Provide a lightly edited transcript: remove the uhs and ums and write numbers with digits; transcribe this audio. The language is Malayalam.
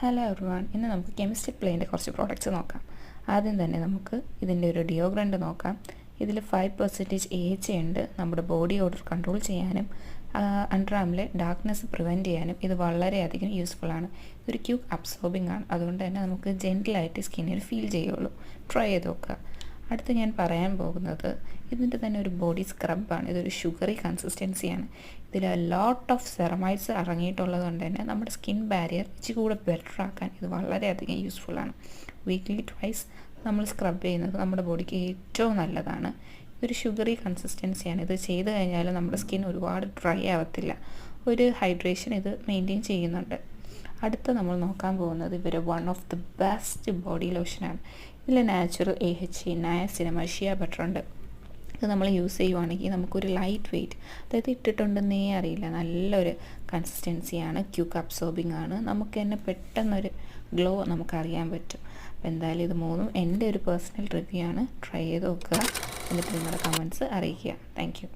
ഹലോ എവ്രിവൺ, ഇന്ന് നമുക്ക് കെമിസ്ട്രി പ്ലേൻ്റെ കുറച്ച് പ്രോഡക്റ്റ്സ് നോക്കാം. ആദ്യം തന്നെ നമുക്ക് ഇതിൻ്റെ ഒരു ഡിയോഗ്രണ്ട് നോക്കാം. ഇതിൽ 5% AHA ഉണ്ട്. നമ്മുടെ ബോഡി ഓർഡർ കൺട്രോൾ ചെയ്യാനും അണ്ടർ ആമിലെ ഡാർക്ക്നെസ് പ്രിവെൻറ്റ് ചെയ്യാനും ഇത് വളരെയധികം യൂസ്ഫുള്ളാണ്. ഇതൊരു ക്യൂക്ക് അബ്സോർബിംഗ് ആണ്, അതുകൊണ്ട് തന്നെ നമുക്ക് ജെൻറ്റിലായിട്ട് സ്കിന്നിൽ ഫീൽ ചെയ്യുള്ളൂ. ട്രൈ ചെയ്ത് നോക്കുക. അടുത്ത് ഞാൻ പറയാൻ പോകുന്നത് ഇതിൻ്റെ തന്നെ ഒരു ബോഡി സ്ക്രബാണ്. ഇതൊരു ഷുഗറി കൺസിസ്റ്റൻസിയാണ്. ഇതിൽ ലോട്ട് ഓഫ് സെറമൈഡ്സ് അടങ്ങിയിട്ടുള്ളത് കൊണ്ട് തന്നെ നമ്മുടെ സ്കിൻ ബാരിയർ ഇച്ചിരി കൂടെ ബെറ്റർ ആക്കാൻ ഇത് വളരെയധികം യൂസ്ഫുള്ളാണ്. വീക്ക്ലി ട്വൈസ് നമ്മൾ സ്ക്രബ് ചെയ്യുന്നത് നമ്മുടെ ബോഡിക്ക് ഏറ്റവും നല്ലതാണ്. ഇതൊരു ഷുഗറി കൺസിസ്റ്റൻസിയാണ്. ഇത് ചെയ്ത് കഴിഞ്ഞാൽ നമ്മുടെ സ്കിൻ ഒരുപാട് ഡ്രൈ ആവത്തില്ല. ഒരു ഹൈഡ്രേഷൻ ഇത് മെയിൻറ്റെയിൻ ചെയ്യുന്നുണ്ട്. അടുത്ത നമ്മൾ നോക്കാൻ പോകുന്നത് ഇവരെ one of the best body ലോഷനാണ്. ഇതിൽ natural AHA, niacinamide, shea butter ഉണ്ട്. ഇത് നമ്മൾ യൂസ് ചെയ്യുവാണെങ്കിൽ നമുക്കൊരു ലൈറ്റ് വെയ്റ്റ്, അതായത് ഇട്ടിട്ടുണ്ടെന്നേ അറിയില്ല, നല്ലൊരു കൺസിസ്റ്റൻസിയാണ്, ക്യൂക്ക് അബ്സോർബിംഗ് ആണ്. നമുക്ക് തന്നെ പെട്ടെന്നൊരു ഗ്ലോ നമുക്കറിയാൻ പറ്റും. അപ്പോൾ എന്തായാലും ഇത് മൂന്നും എൻ്റെ ഒരു പേഴ്സണൽ റിവ്യൂ ആണ്. ട്രൈ ചെയ്ത് നോക്കുക, എന്നിട്ട് നിങ്ങളുടെ കമൻറ്റ്സ് അറിയിക്കുക. Thank you.